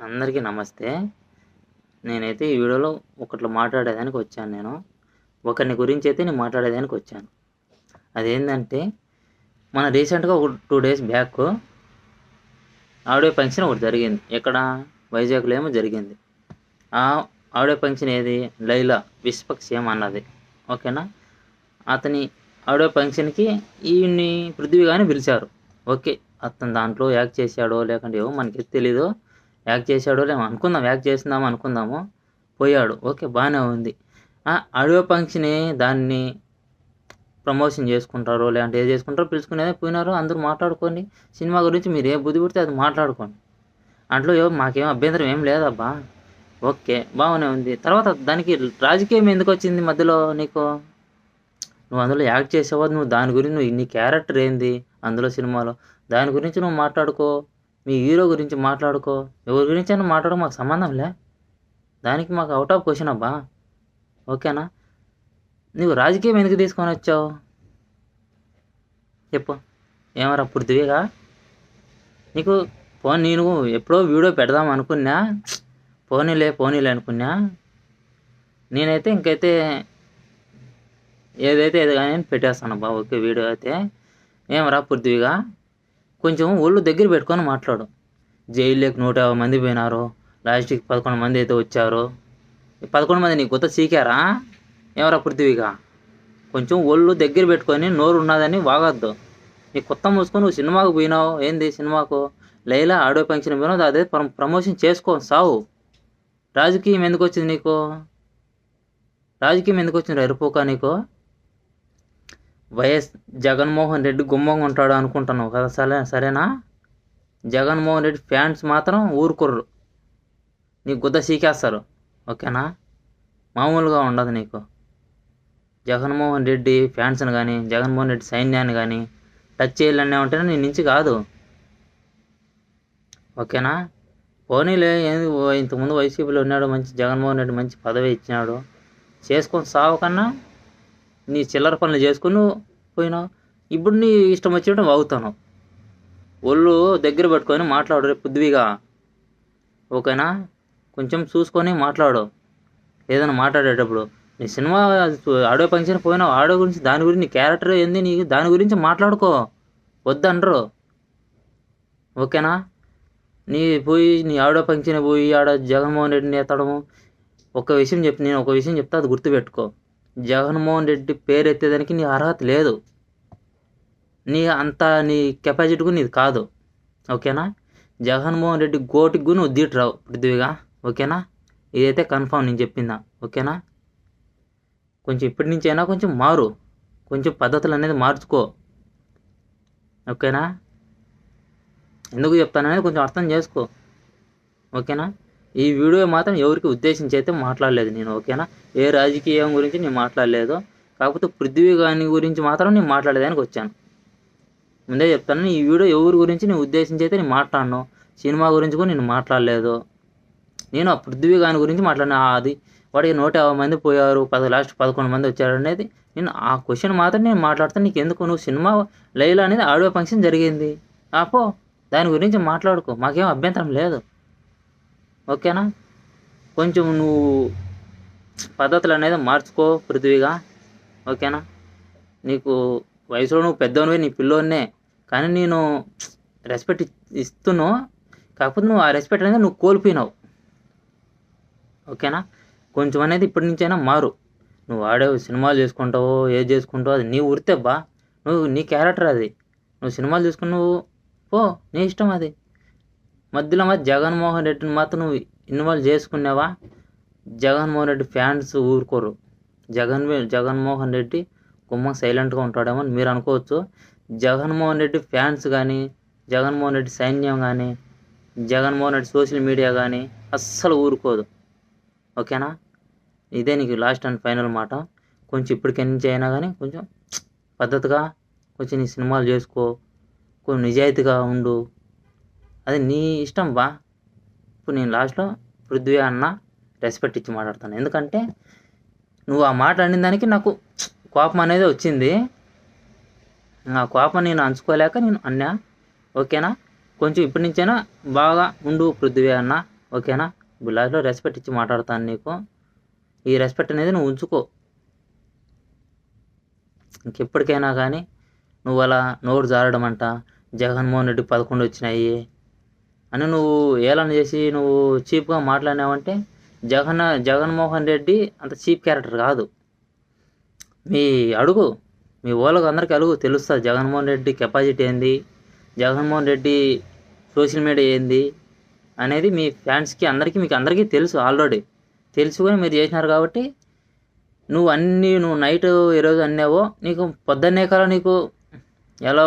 అందరికీ నమస్తే. నేనైతే ఈ వీడియోలో ఒకటి మాట్లాడేదానికి వచ్చాను నేను. ఒకరిని గురించైతే నేను మాట్లాడేదానికి వచ్చాను. అదేందంటే మన రీసెంట్‌గా ఒక 2 డేస్ బ్యాక్ ఆడియో ఫంక్షన్ ఒకటి జరిగింది. ఎక్కడ? వైజాగ్‌లో ఏమో జరిగింది. ఆడియో ఫంక్షన్ ఏది? లైలా విశ్వక్సేన్ అన్నది. ఓకేనా? అతని ఆడియో ఫంక్షన్‌కి ఈయన్ని పృథ్వీ గారిని పిలిచారు. ఓకే. అతను దాంట్లో యాక్ట్ చేశాడో లేకుంటే ఏమో మనకి తెలీదు. యాక్ట్ చేశాడో లేమో అనుకుందాం. యాక్ట్ చేస్తున్నాము అనుకుందాము. పోయాడు. ఓకే. బానే ఉంది. ఆడియో ఫంక్షనే దాన్ని ప్రమోషన్ చేసుకుంటారో లేదంటే ఏది చేసుకుంటారో పిలుచుకునేదే పోయినారు. అందరూ మాట్లాడుకోండి. సినిమా గురించి మీరు ఏ బుద్ధి పుడితే అది మాట్లాడుకోండి. దాంట్లో మాకేం అభ్యంతరం ఏం లేదబ్బా. ఓకే. బాగానే ఉంది. తర్వాత దానికి రాజకీయం ఎందుకొచ్చింది మధ్యలో నీకు? నువ్వు అందులో యాక్ట్ చేసావా? నువ్వు దాని గురించి నీ క్యారెక్టర్ ఏంది అందులో సినిమాలో? దాని గురించి నువ్వు మాట్లాడుకో. మీ హీరో గురించి మాట్లాడుకో. ఎవరి గురించైనా మాట్లాడకు, మాకు సంబంధం లే. దానికి మాకు ఔట్ ఆఫ్ క్వశ్చన్ అబ్బా. ఓకేనా? నువ్వు రాజకీయం ఎందుకు తీసుకొని వచ్చావు చెప్పు? ఏమరా పృథ్వీగా? నీకు నేను ఎప్పుడో వీడియో పెడదాం అనుకున్నా. పోనీలే అనుకున్నా. నేనైతే ఇంకైతే ఏదైతే ఏది కానీ పెట్టేస్తాను అబ్బా. ఓకే. వీడియో అయితే ఏమరా పృథ్వీగా, కొంచెం ఒళ్ళు దగ్గర పెట్టుకొని మాట్లాడు. జైల్లోకి 150 మంది పోయినారు. లాస్ట్కి 11 మంది అయితే వచ్చారు. 11 మంది నీకు కొత్త సీకారా? ఏమరా పృథ్వీగా? కొంచెం ఒళ్ళు దగ్గర పెట్టుకొని నోరు ఉన్నదని వాగొద్దు. నీ కొత్త మూసుకొని నువ్వు సినిమాకు పోయినావు. ఏంది సినిమాకు? లైలా ఆడియో ఫంక్షన్ పోయినావు. అదే ప్రమోషన్ చేసుకో సావు. రాజకీయం ఎందుకు వచ్చింది నీకు? రాజకీయం ఎందుకు వచ్చింది ఎరుపోక నీకు? వైఎస్ జగన్మోహన్ రెడ్డి గుమ్మంగా ఉంటాడు అనుకుంటున్నావు కదా? సరేనా? జగన్మోహన్ రెడ్డి ఫ్యాన్స్ మాత్రం ఊరుకుర్రు. నీకు గుద్ద సీకేస్తారు. ఓకేనా? మామూలుగా ఉండదు నీకు. జగన్మోహన్ రెడ్డి ఫ్యాన్స్ని కానీ జగన్మోహన్ రెడ్డి సైన్యాన్ని కానీ టచ్ చేయాలనే ఉంటేనే నీ నుంచి కాదు. ఓకేనా? పోనీలే. ఇంతకుముందు వైసీపీలో ఉన్నాడు. మంచి జగన్మోహన్ రెడ్డి మంచి పదవి ఇచ్చినాడు. చేసుకొని సావు కన్నా నీ చిల్లర పనులు చేసుకుని పోయినావు. ఇప్పుడు నీ ఇష్టం వచ్చినట్టు వాగుతాను. ఒళ్ళు దగ్గర పెట్టుకొని మాట్లాడు రేపు పృథ్వీగా. ఓకేనా? కొంచెం చూసుకొని మాట్లాడు ఏదైనా మాట్లాడేటప్పుడు. నీ సినిమా ఆడియో ఫంక్షన్ పోయినావు. ఆడియో గురించి దాని గురించి నీ క్యారెక్టర్ ఏంది, నీ దాని గురించి మాట్లాడుకో. వద్దనరు. ఓకేనా? నీ ఆడియో ఫంక్షన్ పోయి ఆడ జగన్మోహన్ రెడ్డిని ఎత్తడము. నేను ఒక విషయం చెప్తా, అది గుర్తుపెట్టుకో. జగన్మోహన్ రెడ్డి పేరు ఎత్తేదానికి నీ అర్హత లేదు. నీ కెపాసిటీకు నీది కాదు. ఓకేనా? జగన్మోహన్ రెడ్డి గోటికి నువ్వు దీటరావు పృథ్వీగా. ఓకేనా? ఇదైతే కన్ఫామ్ నేను చెప్పిందా. ఓకేనా? కొంచెం ఇప్పటి నుంచి అయినా కొంచెం మారు. కొంచెం పద్ధతులు అనేది మార్చుకో. ఓకేనా? ఎందుకు చెప్తాననేది కొంచెం అర్థం చేసుకో. ఓకేనా? ఈ వీడియో మాత్రం ఎవరికి ఉద్దేశించి అయితే మాట్లాడలేదు నేను. ఓకేనా? ఏ రాజకీయం గురించి నేను మాట్లాడలేదు. కాకపోతే పృథ్వీ గారి గురించి మాత్రం నేను మాట్లాడేదానికి వచ్చాను. ముందే చెప్తాను. ఈ వీడియో ఎవరి గురించి నేను ఉద్దేశించి అయితే నేను మాట్లాడను. సినిమా గురించి కూడా నేను మాట్లాడలేదు. నేను ఆ పృథ్వీ గారి గురించి మాట్లాడినా. అది వాడికి 150 మంది పోయారు, లాస్ట్ 11 మంది వచ్చారు అనేది నేను ఆ క్వశ్చన్ మాత్రం నేను మాట్లాడతాను. నీకు ఎందుకు? నువ్వు సినిమా లైలా అనేది ఆడియో ఫంక్షన్ జరిగింది. ఆపో, దాని గురించి మాట్లాడుకో. మాకేం అభ్యంతరం లేదు. ఓకేనా? కొంచెం నువ్వు పద్ధతులు అనేది మార్చుకో పృథ్వీగా. ఓకేనా? నీకు వయసులో నువ్వు పెద్దవనివే, నీ పిల్లోన్నే. కానీ నేను రెస్పెక్ట్ ఇస్తున్నావు. కాకపోతే నువ్వు ఆ రెస్పెక్ట్ అనేది నువ్వు కోల్పోయినావు. ఓకేనా? కొంచెం అనేది ఇప్పటి నుంచైనా మారు. నువ్వు సినిమాలు చేసుకుంటావో ఏది చేసుకుంటావో అది నీ వృత్తేబ్బా. నీ క్యారెక్టర్ అది. నువ్వు సినిమాలు చేసుకుని నువ్వు పో, నీ ఇష్టం అది. మధ్యలో జగన్మోహన్ రెడ్డిని మాత్రం నువ్వు ఇన్వాల్వ్ చేసుకున్నావా? జగన్మోహన్ రెడ్డి ఫ్యాన్స్ ఊరుకోరు. జగన్మోహన్ రెడ్డి గుమ్మ సైలెంట్గా ఉంటాడేమో అని మీరు అనుకోవచ్చు. జగన్మోహన్ రెడ్డి ఫ్యాన్స్ కానీ జగన్మోహన్ రెడ్డి సైన్యం కానీ జగన్మోహన్ రెడ్డి సోషల్ మీడియా కానీ అస్సలు ఊరుకోదు. ఓకేనా? ఇదే నీకు లాస్ట్ అండ్ ఫైనల్ మాట. కొంచెం ఇప్పటికి నుంచి అయినా కానీ కొంచెం పద్ధతిగా కొంచెం నీ సినిమాలు చేసుకో. కొంచెం నిజాయితీగా ఉండు. అది నీ ఇష్టం బా. ఇప్పుడు నేను లాస్ట్లో పృథ్వీ అన్న రెస్పెక్ట్ ఇచ్చి మాట్లాడతాను. ఎందుకంటే నువ్వు ఆ మాట అనిన దానికి నాకు కోపం అనేది వచ్చింది. ఆ కోపం నేను అంచుకోలేక నేను అన్నా. ఓకేనా? కొంచెం ఇప్పటి నుంచైనా బాగా ఉండు పృథ్వీ అన్న. ఓకేనా? ఇప్పుడు లాస్ట్లో రెస్పెక్ట్ ఇచ్చి మాట్లాడతాను నీకు. ఈ రెస్పెక్ట్ అనేది నువ్వు ఉంచుకో. ఇంకెప్పటికైనా కానీ నువ్వు అలా నోరు జారడం అంట, జగన్మోహన్ రెడ్డి 11 వచ్చినాయి అని నువ్వు ఏలన చేసి నువ్వు చీప్గా మాట్లాడినావంటే జగన్మోహన్ రెడ్డి అంత చీప్ క్యారెక్టర్ కాదు. అడుగు మీ వాళ్ళకు అందరికీ తెలుస్తుంది జగన్మోహన్ రెడ్డి కెపాసిటీ ఏంది, జగన్మోహన్ రెడ్డి సోషల్ మీడియా ఏంది అనేది మీ ఫ్యాన్స్కి మీకు అందరికీ తెలుసు. ఆల్రెడీ తెలుసుకొని మీరు చేసినారు కాబట్టి నువ్వు నైట్ ఈరోజు అన్నావో నీకు పొద్దున్నే కాల నీకు ఎలా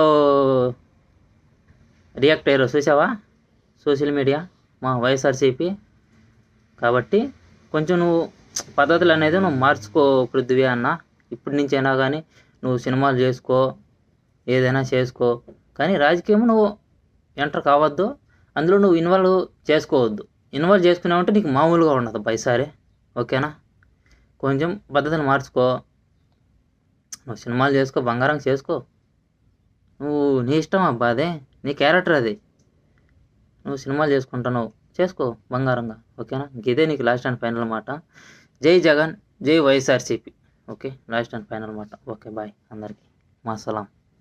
రియాక్ట్ అయ్యారో చూసావా సోషల్ మీడియా మా వైఎస్ఆర్సీపీ. కాబట్టి కొంచెం నువ్వు పద్ధతులు అనేది నువ్వు మార్చుకో పృథ్వీ అన్న. ఇప్పటి నుంచైనా కానీ నువ్వు సినిమాలు చేసుకో, ఏదైనా చేసుకో, కానీ రాజకీయం నువ్వు ఎంటర్ కావద్దు, అందులో నువ్వు ఇన్వాల్వ్ చేసుకోవద్దు. ఇన్వాల్వ్ చేసుకున్నావంటే నీకు మామూలుగా ఉండదు పైసారి. ఓకేనా? కొంచెం పద్ధతిని మార్చుకో. నువ్వు సినిమాలు చేసుకో, బంగారం చేసుకో, నువ్వు నీ ఇష్టం అబ్బా, అదే నీ క్యారెక్టర్ అది. నువ్వు సినిమాలు చేసుకుంటున్నావు, చేసుకో బంగారంగా. ఓకేనా? ఇదే నీకు లాస్ట్ అండ్ ఫైనల్ మాట. జై జగన్, జై YSRCP. Okay, last and final మాట. ఓకే, బాయ్ అందరికీ, మా సలాం.